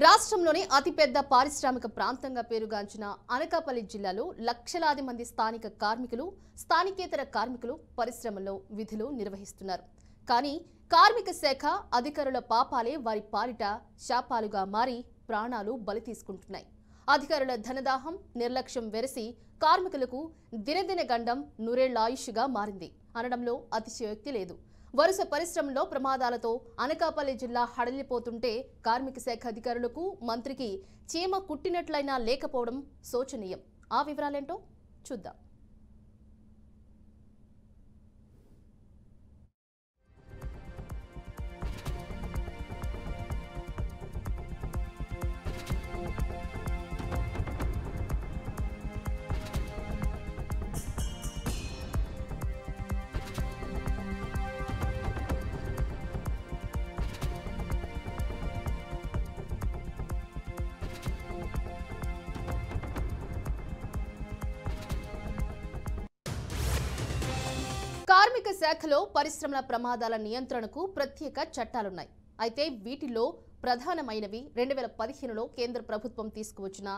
రాష్ట్రంలోని అతిపెద్ద పారిశ్రామిక ప్రాంతంగా పేరుగాంచిన అనకాపల్లి జిల్లాలో లక్షలాది మంది స్థానిక కార్మికులు, స్థానికేతర కార్మికులు పరిశ్రమల్లో విధులు నిర్వహిస్తున్నారు. కానీ కార్మిక శాఖ అధికారుల పాపాలే వారి పాలిట శాపాలుగా మారి ప్రాణాలు బలి తీసుకుంటున్నాయి. అధికారుల ధనదాహం, నిర్లక్ష్యం వెరసి కార్మికులకు దినదిన గండం నూరేళ్ల ఆయుష్గా మారింది అనడంలో అతిశయోక్తి లేదు. వరుస పరిశ్రమలో ప్రమాదాలతో అనకాపల్లి జిల్లా హడలిపోతుంటే కార్మిక శాఖ అధికారులకు, మంత్రికి చీమ కుట్టినట్లయినా లేకపోవడం శోచనీయం. ఆ వివరాలేంటో చూద్దాం. కార్మిక శాఖలో పరిశ్రమల ప్రమాదాల నియంత్రణకు ప్రత్యేక చట్టాలున్నాయి. అయితే వీటిలో ప్రధానమైనవి 2015లో కేంద్ర ప్రభుత్వం తీసుకువచ్చిన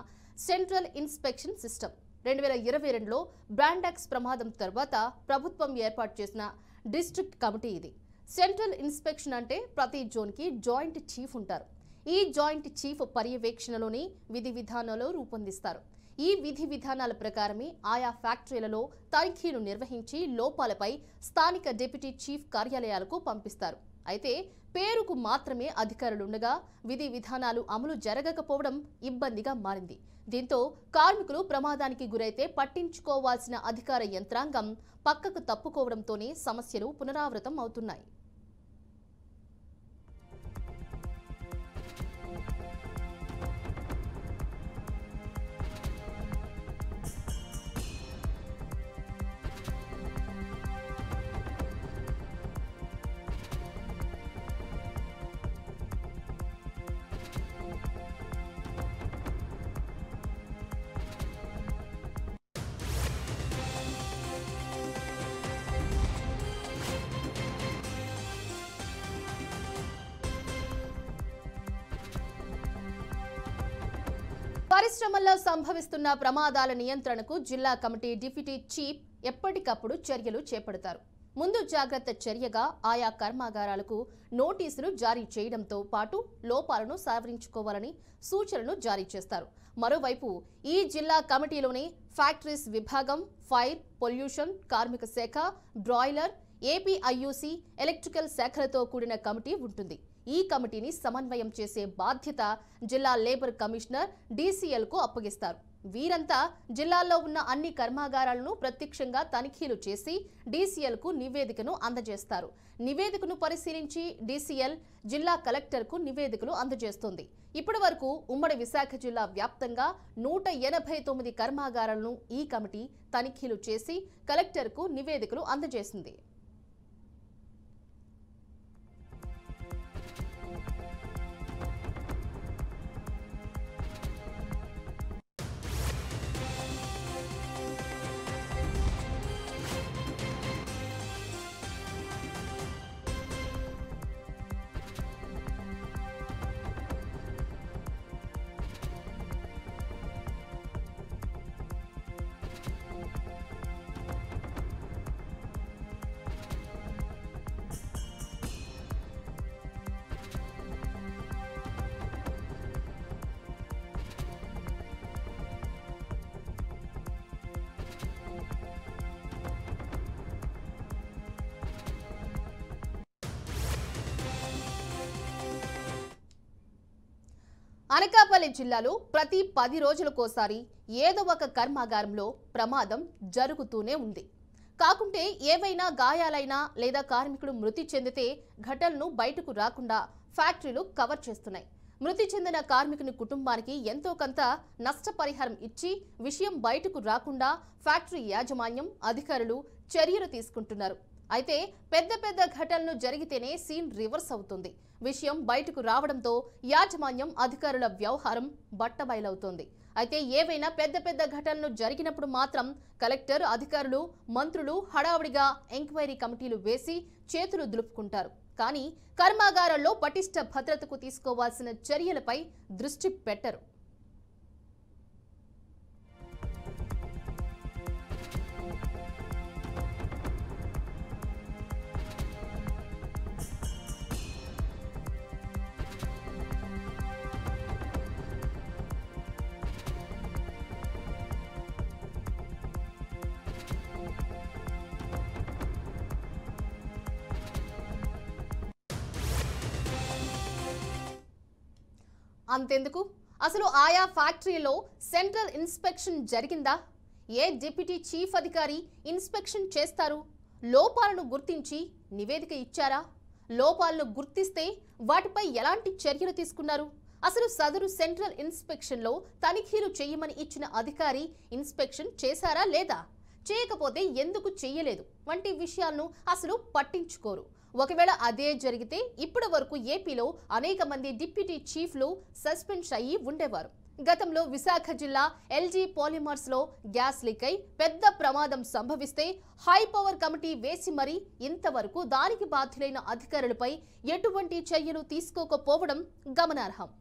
సెంట్రల్ ఇన్స్పెక్షన్ సిస్టమ్, 2022లో బ్రాండాక్స్ ప్రమాదం తర్వాత ప్రభుత్వం ఏర్పాటు చేసిన డిస్ట్రిక్ట్ కమిటీ. ఇది సెంట్రల్ ఇన్స్పెక్షన్ అంటే ప్రతి జోన్కి జాయింట్ చీఫ్ ఉంటారు. ఈ జాయింట్ చీఫ్ పర్యవేక్షణలోని విధి విధానాలు రూపొందిస్తారు. ఈ విధి విధానాల ప్రకారమే ఆయా ఫ్యాక్టరీలలో తనిఖీలు నిర్వహించి లోపాలపై స్థానిక డిప్యూటీ చీఫ్ కార్యాలయాలకు పంపిస్తారు. అయితే పేరుకు మాత్రమే అధికారులుండగా విధి విధానాలు అమలు జరగకపోవడం ఇబ్బందిగా మారింది. దీంతో కార్మికులు ప్రమాదానికి గురైతే పట్టించుకోవాల్సిన అధికార యంత్రాంగం పక్కకు తప్పుకోవడంతోనే సమస్యలు పునరావృతం అవుతున్నాయి. పరిశ్రమల్లో సంభవిస్తున్న ప్రమాదాల నియంత్రణకు జిల్లా కమిటీ డిప్యూటీ చీఫ్ ఎప్పటికప్పుడు చర్యలు చేపడతారు. ముందు జాగ్రత్త చర్యగా ఆయా కర్మాగారాలకు నోటీసులు జారీ చేయడంతో పాటు లోపాలను సవరించుకోవాలని సూచనలు జారీ చేస్తారు. మరోవైపు ఈ జిల్లా కమిటీలోనే ఫ్యాక్టరీస్ విభాగం, ఫైర్, పొల్యూషన్, కార్మిక శాఖ, బ్రాయిలర్, ఏపీఐయూసీ, ఎలక్ట్రికల్ శాఖలతో కూడిన కమిటీ ఉంటుంది. ఈ కమిటీని సమన్వయం చేసే బాధ్యత జిల్లా లేబర్ కమిషనర్ డీసీఎల్కు అప్పగిస్తారు. వీరంతా జిల్లాల్లో ఉన్న అన్ని కర్మాగారాలను ప్రత్యక్షంగా తనిఖీలు చేసి డీసీఎల్కు నివేదికను అందజేస్తారు. నివేదికను పరిశీలించి డీసీఎల్ జిల్లా కలెక్టర్కు నివేదికలు అందజేస్తుంది. ఇప్పటి వరకు ఉమ్మడి విశాఖ జిల్లా వ్యాప్తంగా 189 కర్మాగారాలను ఈ కమిటీ తనిఖీలు చేసి కలెక్టర్కు నివేదికలు అందజేసింది. అనకాపల్లి జిల్లాలో ప్రతి 10 రోజులకోసారి ఏదో ఒక కర్మాగారంలో ప్రమాదం జరుగుతూనే ఉంది. కాకుంటే ఏవైనా గాయాలైనా లేదా కార్మికుడు మృతి చెందితే ఘటనలు బయటకు రాకుండా ఫ్యాక్టరీలు కవర్ చేస్తున్నాయి. మృతి చెందిన కార్మికుని కుటుంబానికి ఎంతో కొంత నష్టపరిహారం ఇచ్చి విషయం బయటకు రాకుండా ఫ్యాక్టరీ యాజమాన్యం, అధికారులు చర్యలు తీసుకుంటున్నారు. అయితే పెద్ద పెద్ద ఘటనలు జరిగితేనే సీన్ రివర్స్ అవుతుంది. విషయం బయటకు రావడంతో యాజమాన్యం, అధికారుల వ్యవహారం బట్టబయలవుతోంది. అయితే ఏవైనా పెద్ద పెద్ద ఘటనలు జరిగినప్పుడు మాత్రం కలెక్టర్, అధికారులు, మంత్రులు హడావుడిగా ఎంక్వైరీ కమిటీలు వేసి చేతులు దులుపుకుంటారు. కానీ కర్మాగారాల్లో పటిష్ట భద్రతకు తీసుకోవాల్సిన చర్యలపై దృష్టి పెట్టరు. అంతెందుకు, అసలు ఆయా ఫ్యాక్టరీలో సెంట్రల్ ఇన్స్పెక్షన్ జరిగిందా? ఏ డిప్యూటీ చీఫ్ అధికారి ఇన్స్పెక్షన్ చేస్తారు? లోపాలను గుర్తించి నివేదిక ఇచ్చారా? లోపాలను గుర్తిస్తే వాటిపై ఎలాంటి చర్యలు తీసుకున్నారు? అసలు సదరు సెంట్రల్ ఇన్స్పెక్షన్లో తనిఖీలు చేయమని ఇచ్చిన అధికారి ఇన్స్పెక్షన్ చేశారా లేదా? చేయకపోతే ఎందుకు చేయలేదు వంటి విషయాలను అసలు పట్టించుకోరు. ఒకవేళ అదే జరిగితే ఇప్పటి వరకు ఏపీలో అనేక మంది డిప్యూటీ చీఫ్లు సస్పెండ్ అయ్యి ఉండేవారు. గతంలో విశాఖ జిల్లా ఎల్జీ పాలిమర్స్ లో గ్యాస్ లీక్ అయి పెద్ద ప్రమాదం సంభవిస్తే హై పవర్ కమిటీ వేసి మరీ ఇంతవరకు దానికి బాధ్యులైన అధికారులపై ఎటువంటి చర్యలు తీసుకోకపోవడం గమనార్హం.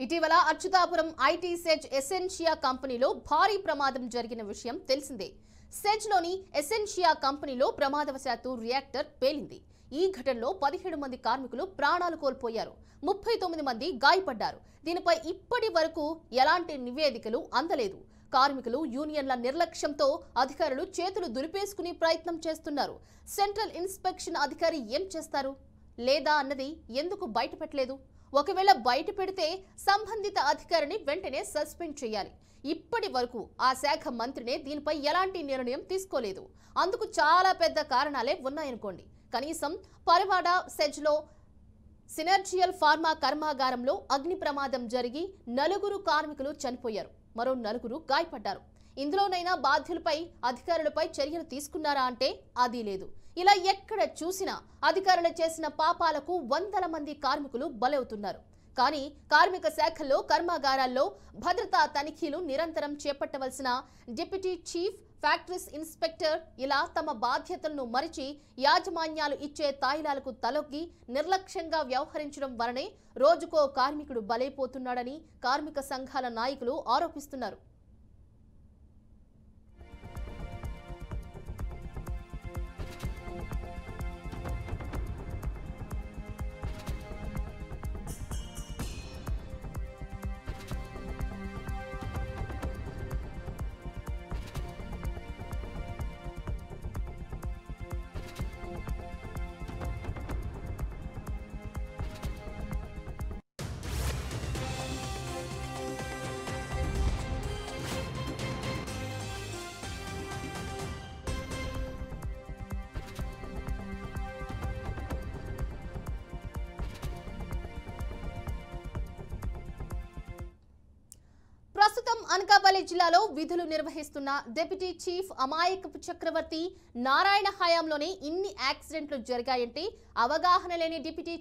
ఇటీవల అచ్యుతాపురం ఐటీ సెజ్ ఎసెన్షియా కంపెనీలో భారీ ప్రమాదం జరిగిన విషయం తెలిసిందే. సెజ్లోని ఎసెన్షియా కంపెనీలో ప్రమాదవశాత్తు రియాక్టర్ పేలింది. ఈ ఘటనలో 17 మంది కార్మికులు ప్రాణాలు కోల్పోయారు, 39 మంది గాయపడ్డారు. దీనిపై ఇప్పటి వరకు ఎలాంటి నివేదికలు అందలేదు. కార్మికులు యూనియన్ల నిర్లక్ష్యంతో అధికారులు చేతులు దులిపేసుకునే ప్రయత్నం చేస్తున్నారు. సెంట్రల్ ఇన్స్పెక్షన్ అధికారి ఏం చేస్తారు లేదా అన్నది ఎందుకు బయటపెట్టలేదు? ఒకవేళ బయట పెడితే సంబంధిత అధికారిని వెంటనే సస్పెండ్ చేయాలి. ఇప్పటి వరకు ఆ శాఖ మంత్రినే దీనిపై ఎలాంటి నిర్ణయం తీసుకోలేదు. అందుకు చాలా పెద్ద కారణాలే ఉన్నాయనుకోండి. కనీసం పరివాడ సెజ్లో సినర్జియల్ ఫార్మా కర్మాగారంలో అగ్ని ప్రమాదం జరిగి 4 కార్మికులు చనిపోయారు, మరో 4 గాయపడ్డారు. ఇందులోనైనా బాధ్యులపై అధికారులపై చర్యలు తీసుకున్నారా అంటే అది లేదు. ఇలా ఎక్కడ చూసినా అధికారులు చేసిన పాపాలకు వందల మంది కార్మికులు బలవుతున్నారు. కానీ కార్మిక శాఖల్లో కర్మాగారాల్లో భద్రతా తనిఖీలు నిరంతరం చేపట్టవలసిన డిప్యూటీ చీఫ్, ఫ్యాక్టరీస్ ఇన్స్పెక్టర్ ఇలా తమ బాధ్యతలను మరిచి యాజమాన్యాలు ఇచ్చే తాయిలాలకు తలొగ్గి నిర్లక్ష్యంగా వ్యవహరించడం వలనే రోజుకో కార్మికుడు బలైపోతున్నాడని కార్మిక సంఘాల నాయకులు ఆరోపిస్తున్నారు. ప్రస్తుతం అనకాపల్లి జిల్లాలో విధులు నిర్వహిస్తున్న డిప్యూటీ చీఫ్ అమాయకపు చక్రవర్తి నారాయణ హయాంలోనే ఇన్ని యాక్సిడెంట్లు జరిగాయంటే అవగాహన లేని డిప్యూటీ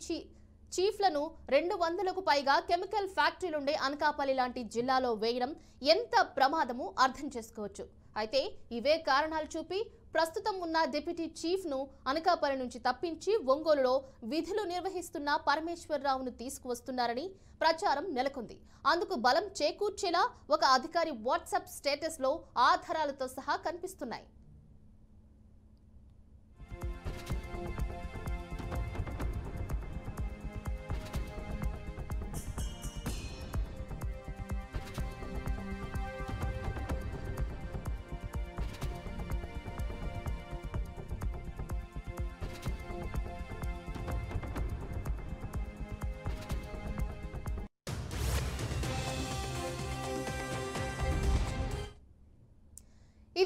చీఫ్లను 200కు పైగా కెమికల్ ఫ్యాక్టరీలుండే అనకాపల్లి లాంటి జిల్లాలో వేయడం ఎంత ప్రమాదమో అర్థం చేసుకోవచ్చు. అయితే ఇవే కారణాలు చూపి ప్రస్తుతం ఉన్న డిప్యూటీ చీఫ్ను అనకాపల్లి నుంచి తప్పించి ఒంగోలులో విధులు నిర్వహిస్తున్న పరమేశ్వరరావును తీసుకువస్తున్నారని ప్రచారం నెలకొంది. అందుకు బలం చేకూర్చేలా ఒక అధికారి వాట్సాప్ స్టేటస్లో ఆధారాలతో సహా కనిపిస్తున్నాయి.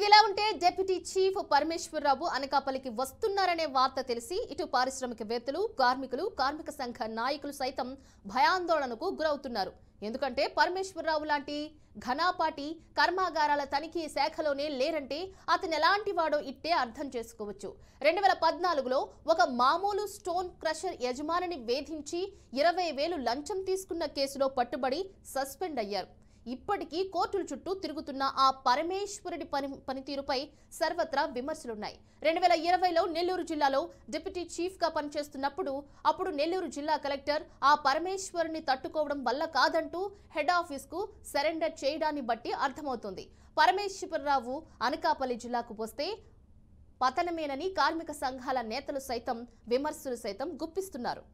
ఇదిలా ఉంటే డిప్యూటీ చీఫ్ పరమేశ్వరరావు అనకాపల్లికి వస్తున్నారనే వార్త తెలిసి ఇటు పారిశ్రామికవేత్తలు, కార్మికులు, కార్మిక సంఘ నాయకులు సైతం భయాందోళనకు గురవుతున్నారు. ఎందుకంటే పరమేశ్వరరావు లాంటి ఘనాపాటి కర్మాగారాల తనిఖీ శాఖలోనే లేరంటే అతను ఎలాంటి వాడో ఇట్టే అర్థం చేసుకోవచ్చు. 2014లో ఒక మామూలు స్టోన్ క్రషర్ యజమానిని వేధించి 20,000 లంచం తీసుకున్న కేసులో పట్టుబడి సస్పెండ్ అయ్యారు. ఇప్పటికీ కోర్టుల చుట్టూ తిరుగుతున్న ఆ పరమేశ్వరుడి పనితీరుపై సర్వత్రా విమర్శలున్నాయి. 2020లో నెల్లూరు జిల్లాలో డిప్యూటీ చీఫ్ గా పనిచేస్తున్నప్పుడు అప్పుడు నెల్లూరు జిల్లా కలెక్టర్ ఆ పరమేశ్వరుని తట్టుకోవడం వల్ల కాదంటూ హెడ్ ఆఫీస్ కు సరెండర్ చేయడాన్ని బట్టి అర్థమవుతుంది. పరమేశ్వరరావు అనకాపల్లి జిల్లాకు వస్తే పతనమేనని కార్మిక సంఘాల నేతలు సైతం విమర్శలు సైతం గుప్పిస్తున్నారు.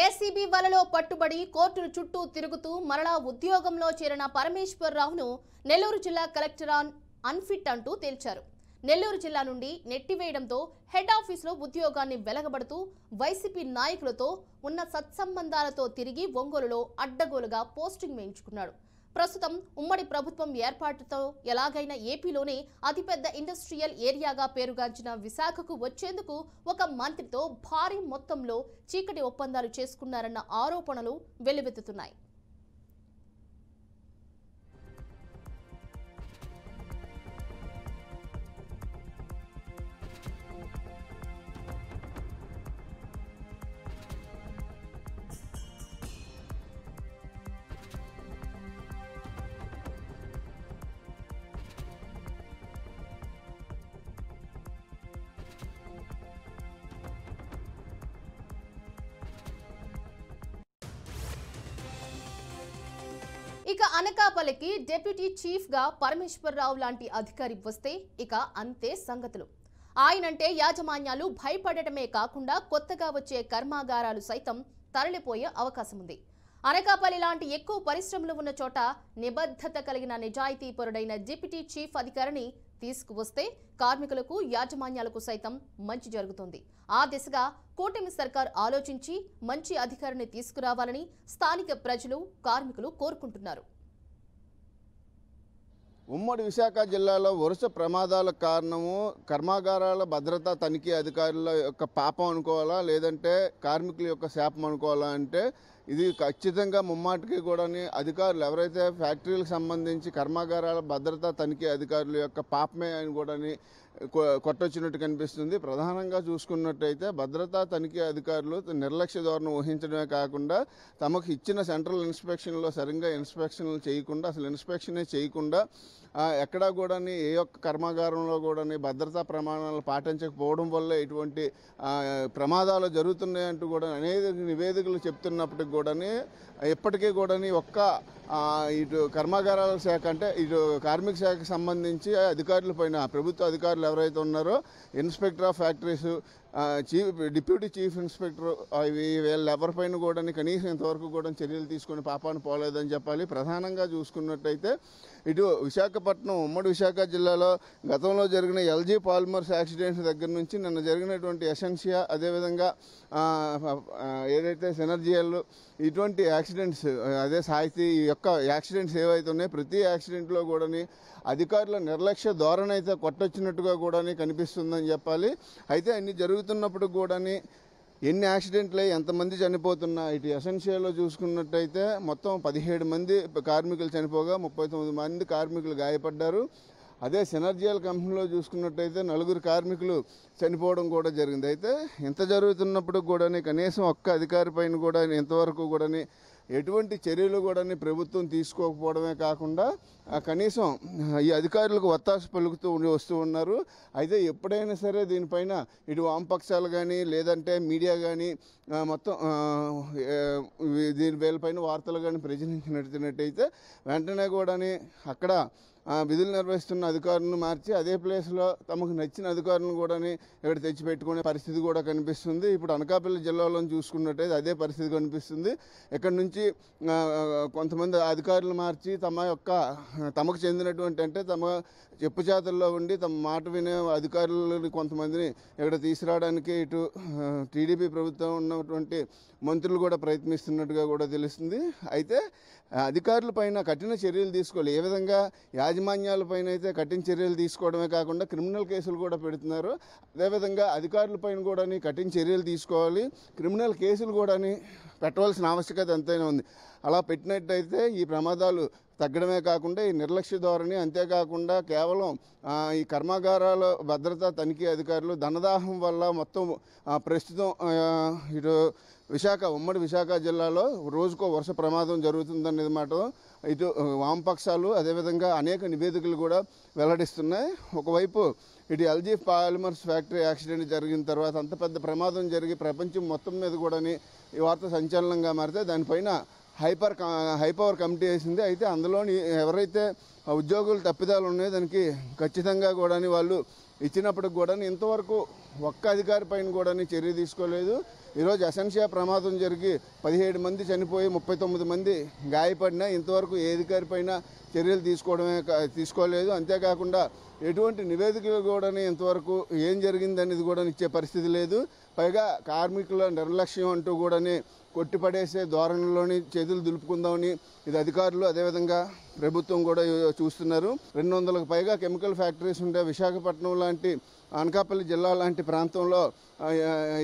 ఏసీబీ వలలో పట్టుబడి కోర్టుల చుట్టూ తిరుగుతూ మరలా ఉద్యోగంలో చేరిన పరమేశ్వరరావును నెల్లూరు జిల్లా కలెక్టర్ అన్ఫిట్ అంటూ తేల్చారు. నెల్లూరు జిల్లా నుండి నెట్టివేయడంతో హెడ్ ఆఫీసులో ఉద్యోగాన్ని వెలగబడుతూ వైసీపీ నాయకులతో ఉన్న సత్సంబంధాలతో తిరిగి ఒంగోలులో అడ్డగోలుగా పోస్టింగ్ వేయించుకున్నాడు. ప్రస్తుతం ఉమ్మడి ప్రభుత్వం ఏర్పాటుతో ఎలాగైనా ఏపీలోనే అతిపెద్ద ఇండస్ట్రియల్ ఏరియాగా పేరుగాంచిన విశాఖకు వచ్చేందుకు ఒక మంత్రితో భారీ మొత్తంలో చీకటి ఒప్పందాలు చేసుకున్నారన్న ఆరోపణలు వెల్లువెత్తుతున్నాయి. ఇక అనకాపల్లికి డిప్యూటీ చీఫ్ గా పరమేశ్వరరావు లాంటి అధికారి వస్తే ఇక అంతే సంగతులు. ఆయనంటే యాజమాన్యాలు భయపడటమే కాకుండా కొత్తగా వచ్చే కర్మాగారాలు సైతం తరలిపోయే అవకాశం ఉంది. అనకాపల్లి లాంటి ఎక్కువ పరిశ్రమలు ఉన్న చోట నిబద్ధత కలిగిన నిజాయితీపరుడైన డిప్యూటీ చీఫ్ అధికారిని తీసుకువస్తే కార్మికులకు, యాజమాన్యాలకు సైతం మంచి జరుగుతుంది. ఆ దిశగా కూటమి సర్కార్ ఆలోచించి మంచి అధికారిని తీసుకురావాలని స్థానిక ప్రజలు, కార్మికులు కోరుకుంటున్నారు. ఉమ్మడి విశాఖ జిల్లాలో వరుస ప్రమాదాలకు కారణము కర్మాగారాల భద్రతా తనిఖీ అధికారుల యొక్క పాపం అనుకోవాలా, లేదంటే కార్మికుల యొక్క శాపం అనుకోవాలా అంటే ఇది ఖచ్చితంగా ముమ్మాటికి కూడా అధికారులు ఎవరైతే ఫ్యాక్టరీలకు సంబంధించి కర్మాగారాల భద్రతా తనిఖీ అధికారుల యొక్క పాపమే అని కూడా కొట్టొచ్చినట్టు కనిపిస్తుంది. ప్రధానంగా చూసుకున్నట్టయితే భద్రతా తనిఖీ అధికారులు నిర్లక్ష్య ధోరణి వహించడమే కాకుండా తమకు ఇచ్చిన సెంట్రల్ ఇన్స్పెక్షన్లో సరిగ్గా ఇన్స్పెక్షన్లు చేయకుండా, అసలు ఇన్స్పెక్షనే చేయకుండా ఎక్కడా కూడా ఏ ఒక్క కర్మాగారంలో కూడా భద్రతా ప్రమాణాలు పాటించకపోవడం వల్ల ఇటువంటి ప్రమాదాలు జరుగుతున్నాయంటూ కూడా అనేక నివేదికలు చెప్తున్నప్పటికి కూడా ఇప్పటికీ కూడా ఒక్క ఇటు కర్మాగారాల శాఖ అంటే ఇటు కార్మిక శాఖకు సంబంధించి అధికారుల పైన, ప్రభుత్వ అధికారులు ఎవరైతే ఉన్నారో inspector of factories, deputy chief inspector, వీళ్ళ ఎవరిపైన కూడా కనీసం ఇంతవరకు కూడా చర్యలు తీసుకొని పాపాన్ని పోలేదని చెప్పాలి. ప్రధానంగా చూసుకున్నట్టయితే ఇటు విశాఖపట్నం, ఉమ్మడి విశాఖ జిల్లాలో గతంలో జరిగిన ఎల్జీ పాలిమర్స్ యాక్సిడెంట్స్ దగ్గర నుంచి నిన్న జరిగినటువంటి ఎసెన్షియా, అదేవిధంగా ఏదైతే సినర్జియల్, ఇటువంటి యాక్సిడెంట్స్, అదే సాహితీ యొక్క యాక్సిడెంట్స్ ఏవైతే ఉన్నాయో ప్రతి యాక్సిడెంట్లో కూడా అధికారుల నిర్లక్ష్య ధోరణి అయితే కొట్టొచ్చినట్టుగా కూడా కనిపిస్తుందని చెప్పాలి. అయితే అన్ని జరుగుతూ జరుగుతున్నప్పుడు కూడా ఎన్ని యాక్సిడెంట్లు ఎంతమంది చనిపోతున్నా ఇటు ఎసెన్షియల్లో చూసుకున్నట్టయితే మొత్తం 17 మంది కార్మికులు చనిపోగా 39 మంది కార్మికులు గాయపడ్డారు. అదే సినర్జియల్ కంపెనీలో చూసుకున్నట్టయితే 4 కార్మికులు చనిపోవడం కూడా జరిగింది. అయితే ఇంత జరుగుతున్నప్పుడు కూడా కనీసం ఒక్క అధికారి పైన కూడా ఇంతవరకు కూడా ఎటువంటి చర్యలు కూడా ప్రభుత్వం తీసుకోకపోవడమే కాకుండా కనీసం ఈ అధికారులకు ఒత్తాసు పలుకుతూ వస్తూ ఉన్నారు. అయితే ఎప్పుడైనా సరే దీనిపైన ఇటు వామపక్షాలు కానీ లేదంటే మీడియా కానీ మొత్తం దీని వీళ్ళపైన వార్తలు కానీ ప్రచురించినట్టయితే వెంటనే కూడా అక్కడ విధులు నిర్వహిస్తున్న అధికారులను మార్చి అదే ప్లేస్లో తమకు నచ్చిన అధికారులను కూడా ఇక్కడ తెచ్చిపెట్టుకునే పరిస్థితి కూడా కనిపిస్తుంది. ఇప్పుడు అనకాపల్లి జిల్లాలో చూసుకున్నట్టయితే అదే పరిస్థితి కనిపిస్తుంది. ఇక్కడ నుంచి కొంతమంది అధికారులు మార్చి తమకు చెందినటువంటి అంటే తమ చెప్పు చేతల్లో ఉండి తమ మాట వినే అధికారులను కొంతమందిని ఇక్కడ తీసుకురావడానికి ఇటు టీడీపీ ప్రభుత్వం ఉన్నటువంటి మంత్రులు కూడా ప్రయత్నిస్తున్నట్టుగా కూడా తెలుస్తుంది. అయితే అధికారుల పైన కఠిన చర్యలు తీసుకోవాలి. ఏ విధంగా యాజమాన్యాలపైన అయితే కఠిన చర్యలు తీసుకోవడమే కాకుండా క్రిమినల్ కేసులు కూడా పెడుతున్నారు. అదేవిధంగా అధికారుల పైన కూడా కఠిన చర్యలు తీసుకోవాలి. క్రిమినల్ కేసులు కూడా పెట్టవలసిన ఆవశ్యకత ఎంతైనా ఉంది. అలా పెట్టినట్టయితే ఈ ప్రమాదాలు తగ్గడమే కాకుండా ఈ నిర్లక్ష్య ధోరణి, అంతేకాకుండా కేవలం ఈ కర్మాగారాల భద్రతా తనిఖీ అధికారులు ధనదాహం వల్ల మొత్తం ప్రస్తుతం ఇటు ఉమ్మడి విశాఖ జిల్లాలో రోజుకో వరుస ప్రమాదం జరుగుతుందనేది మాట ఇటు వామపక్షాలు అదేవిధంగా అనేక నివేదికలు కూడా వెల్లడిస్తున్నాయి. ఒకవైపు ఇటు ఎల్జీ పాలిమర్స్ ఫ్యాక్టరీ యాక్సిడెంట్ జరిగిన తర్వాత అంత పెద్ద ప్రమాదం జరిగి ప్రపంచం మొత్తం మీద కూడా ఈ వార్త సంచలనంగా మారితే దానిపైన హైపవర్ కమిటీ వేసింది. అయితే అందులోని ఎవరైతే ఉద్యోగులు తప్పిదాలు ఉన్నాయో దానికి ఖచ్చితంగా కూడా వాళ్ళు ఇచ్చినప్పటికి కూడా ఇంతవరకు ఒక్క అధికారి పైన కూడా చర్య తీసుకోలేదు. ఈరోజు ఎసెన్షియా ప్రమాదం జరిగి 17 మంది చనిపోయి 39 మంది గాయపడినా ఇంతవరకు ఏ అధికారి పైన చర్యలు తీసుకోలేదు. అంతేకాకుండా ఎటువంటి నివేదికలు కూడా ఇంతవరకు ఏం జరిగిందనేది కూడా ఇచ్చే పరిస్థితి లేదు. పైగా కార్మికుల నిర్లక్ష్యం అంటూ కూడా కొట్టిపడేసే ధోరణిలోని చేతులు దులుపుకుందామని ఇది అధికారులు అదేవిధంగా ప్రభుత్వం కూడా చూస్తున్నారు. 200లకు పైగా కెమికల్ ఫ్యాక్టరీస్ ఉండే విశాఖపట్నం లాంటి అనకాపల్లి జిల్లా లాంటి ప్రాంతంలో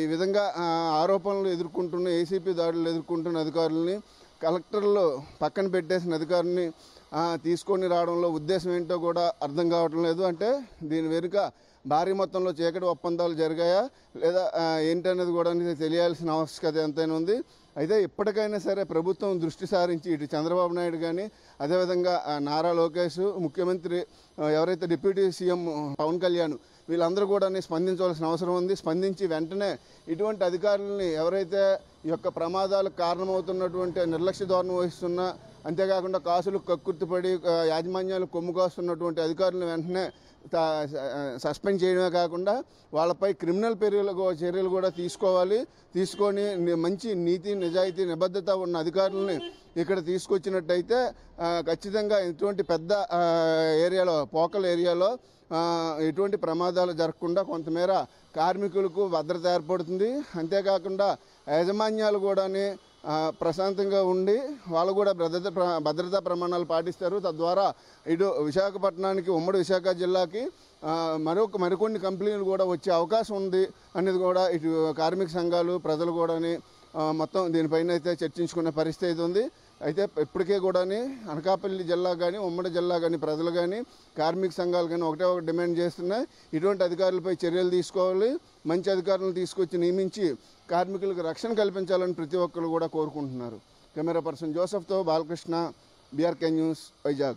ఈ విధంగా ఆరోపణలు ఎదుర్కొంటున్న ఏసీపీ దాడులు ఎదుర్కొంటున్న అధికారులని కలెక్టర్లు పక్కన పెట్టేసిన అధికారులని తీసుకొని రావడంలో ఉద్దేశం ఏంటో కూడా అర్థం కావటం లేదు. అంటే దీని వెనుక భారీ మొత్తంలో చీకటి ఒప్పందాలు జరిగాయా లేదా ఏంటనేది కూడా తెలియాల్సిన ఆవశ్యకత ఎంతైనా ఉంది. అయితే ఇప్పటికైనా సరే ప్రభుత్వం దృష్టి సారించి ఇటు చంద్రబాబు నాయుడు కానీ అదేవిధంగా నారా లోకేష్, ముఖ్యమంత్రి ఎవరైతే డిప్యూటీ సీఎం పవన్ కళ్యాణ్ వీళ్ళందరూ కూడా స్పందించవలసిన అవసరం ఉంది. స్పందించి వెంటనే ఇటువంటి అధికారులని ఎవరైతే ఈ యొక్క ప్రమాదాలకు కారణమవుతున్నటువంటి నిర్లక్ష్య ధోరణి వహిస్తున్నా అంతేకాకుండా కాసులు కక్కుర్తిపడి యాజమాన్యాలు కొమ్ము కాస్తున్నటువంటి అధికారులను వెంటనే సస్పెండ్ చేయడమే కాకుండా వాళ్ళపై క్రిమినల్ చర్యలు కూడా తీసుకొని మంచి నీతి నిజాయితీ నిబద్ధత ఉన్న అధికారులని ఇక్కడ తీసుకొచ్చినట్టయితే ఖచ్చితంగా ఇటువంటి పెద్ద ఏరియాలో పోకల్ ఏరియాలో ఎటువంటి ప్రమాదాలు జరగకుండా కొంతమేర కార్మికులకు భద్రత ఏర్పడుతుంది. అంతేకాకుండా యాజమాన్యాలు కూడా ప్రశాంతంగా ఉండి వాళ్ళు కూడా భద్రతా ప్రమాణాలు పాటిస్తారు. తద్వారా ఇటు విశాఖపట్నానికి ఉమ్మడి విశాఖ జిల్లాకి మరికొన్ని కంపెనీలు కూడా వచ్చే అవకాశం ఉంది అనేది కూడా ఇటు కార్మిక సంఘాలు ప్రజలు కూడా మొత్తం దీనిపైన అయితే చర్చించుకునే పరిస్థితి ఉంది. అయితే ఇప్పటికే కూడా అనకాపల్లి జిల్లా కానీ ఉమ్మడి జిల్లా కానీ ప్రజలు కానీ కార్మిక సంఘాలు కానీ ఒకటే డిమాండ్ చేస్తున్నాయి. ఇటువంటి అధికారులపై చర్యలు తీసుకోవాలి. మంచి అధికారులను తీసుకొచ్చి నియమించి కార్మికులకు రక్షణ కల్పించాలని ప్రతి ఒక్కరు కూడా కోరుకుంటున్నారు. కెమెరా పర్సన్ జోసెఫ్తో బాలకృష్ణ, బీఆర్కే న్యూస్, వైజాగ్.